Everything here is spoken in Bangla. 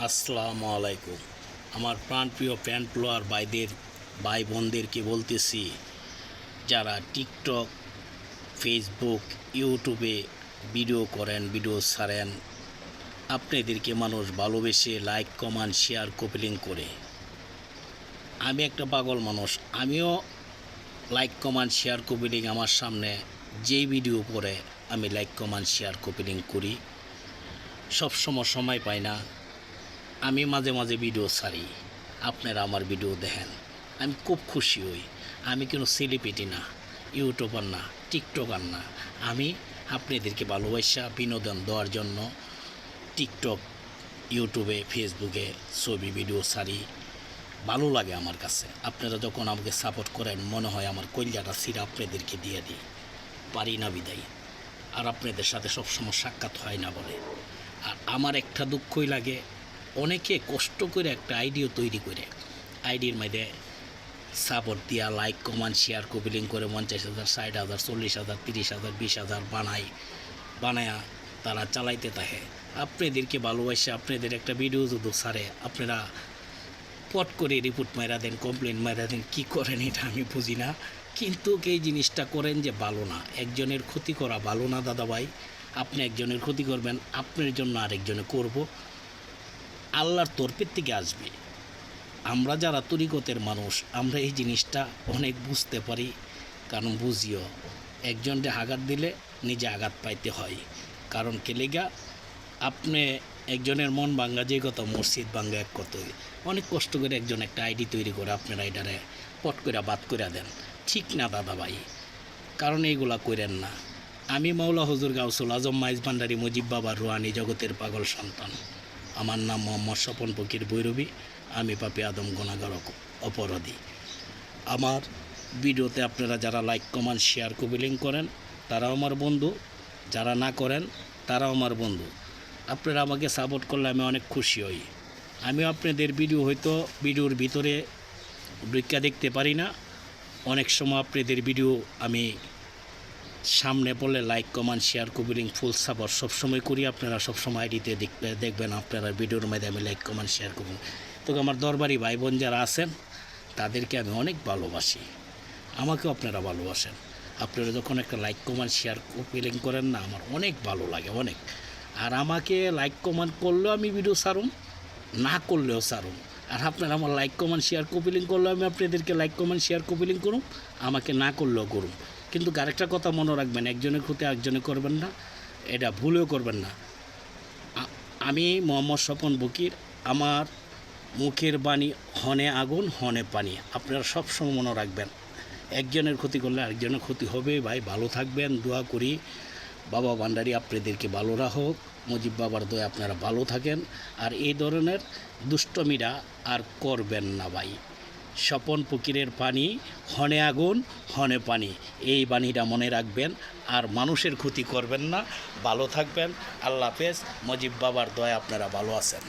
আসসালামু আলাইকুম। আমার প্রাণপ্রিয় প্যান্ট প্লোয়ার ভাই বোনদেরকে বলতেছি, যারা টিকটক, ফেসবুক, ইউটিউবে ভিডিও করেন, ভিডিও ছাড়েন, আপনাদেরকে মানুষ ভালোবেসে লাইক, কমেন্ট, শেয়ার, কপিলিং করে। আমি একটা পাগল মানুষ, আমিও লাইক, কমেন্ট, শেয়ার, কপিলিং আমার সামনে যেই ভিডিও করে আমি লাইক, কমেন্ট, শেয়ার, কপিলিং করি। সবসময় সময় পাই না, আমি মাঝে মাঝে ভিডিও ছাড়ি, আপনারা আমার ভিডিও দেখেন, আমি খুব খুশি হই। আমি কোনো সেলিব্রিটি না, ইউটিউবার না, টিকটকার না। আমি আপনাদেরকে ভালোবাসা বিনোদন দেওয়ার জন্য টিকটক, ইউটিউবে, ফেসবুকে ছবি ভিডিও ছাড়ি। ভালো লাগে আমার কাছে। আপনারা যখন আমাকে সাপোর্ট করেন, মনে হয় আমার কল্যাণটা ছিঁড়ে আপনাদেরকে দিয়ে দিই, পারি না বিদায়। আর আপনাদের সাথে সবসময় সাক্ষাৎ হয় না বলে। আর আমার একটা দুঃখই লাগে, অনেকে কষ্ট করে একটা আইডিও তৈরি করে আইডির মধ্যে সাপোর্ট দিয়া লাইক, কমেন্ট, শেয়ার, কপিলিং করে 50,000, 60,000, 40,000, 30,000, 20,000 বানায়া তারা চালাইতে থাকে। আপনাদেরকে ভালোবাসে, আপনাদের একটা ভিডিও যদি ছাড়ে, আপনারা পট করে রিপোর্ট মাইরা দেন, কমপ্লেন মাইরা দেন, কী করেন এটা আমি বুঝি না। কিন্তু এই জিনিসটা করেন যে ভালো না। একজনের ক্ষতি করা ভালো না দাদা ভাই। আপনি একজনের ক্ষতি করবেন, আপনার জন্য আরেকজনে করব, আল্লাহর তরফের থেকে আসবে। আমরা যারা তরিকতের মানুষ, আমরা এই জিনিসটা অনেক বুঝতে পারি। কারণ বুঝিও, একজনকে আঘাত দিলে নিজে আঘাত পাইতে হয়। কারণ কেলেগা আপনি একজনের মন ভাঙ্গা যে কথা, মসজিদ ভাঙ্গা এক কথাই। অনেক কষ্ট করে একজন একটা আইডি তৈরি করে আপনারা এটারে পট করে বাদ করে দেন, ঠিক না দাদা ভাই। কারণ এইগুলা করেন না। আমি মাওলা হুজুর গাউসুল আজম মাইজ ভান্ডারী মুজিব বাবার রুহানি জগতের পাগল সন্তান। আমার নাম মোহাম্মদ স্বপন ফকির ভৈরবী। আমি পাপী আদম গুনাহগার অপরাধী। আমার ভিডিওতে আপনারা যারা লাইক, কমেন্ট, শেয়ার, কপিলিং করেন, তারাও আমার বন্ধু। যারা না করেন, তারাও আমার বন্ধু। আপনারা আমাকে সাপোর্ট করলে আমি অনেক খুশি হই। আমিও আপনাদের ভিডিওর ভিতরে ভিক্ষা দেখতে পারি না। অনেক সময় আপনাদের ভিডিও আমি সামনে পড়লে লাইক, কমেন্ট, শেয়ার, কপিলিং, ফুল সাপোর্ট সবসময় করি। আপনারা সবসময় আইডিতে দেখবেন, আপনারা ভিডিওর মধ্যে আমি লাইক, কমেন্ট, শেয়ার করব। তো আমার দরবারি ভাই বোন যারা আছেন, তাদেরকে আমি অনেক ভালোবাসি, আমাকেও আপনারা ভালোবাসেন। আপনারা যখন একটা লাইক, কমেন্ট, শেয়ার, কপিলিং করেন না, আমার অনেক ভালো লাগে, অনেক। আর আমাকে লাইক, কমেন্ট করলেও আমি ভিডিও ছাড়ুম, না করলেও ছাড়ুম। আর আপনারা আমার লাইক, কমেন্ট, শেয়ার, কপিলিং করলেও আমি আপনাদেরকে লাইক, কমেন্ট, শেয়ার, কপিলিং করুম, আমাকে না করলেও করুম। কিন্তু আরেকটা কথা মনে রাখবেন, একজনের ক্ষতি আরেকজনে করবেন না, এটা ভুলেও করবেন না। আমি মোহাম্মদ স্বপন ফকির, আমার মুখের বাণী হনে আগুন, হনে পানি। আপনারা সবসময় মনে রাখবেন, একজনের ক্ষতি করলে আরেকজনের ক্ষতি হবে। ভাই ভালো থাকবেন, দোয়া করি বাবা ভান্ডারী আপনাদেরকে ভালো রাখুক, মুজিব বাবার দয়া আপনারা ভালো থাকেন। আর এই ধরনের দুষ্টমিরা আর করবেন না ভাই। স্বপন ফকিরের পানি হনে আগুন, হনে পানি, এই বাণীটা মনে রাখবেন। আর মানুষের ক্ষতি করবেন না, ভালো থাকবেন। আল্লাহ হাফেজ। মুজিব বাবার দয়া আপনারা ভালো আছেন।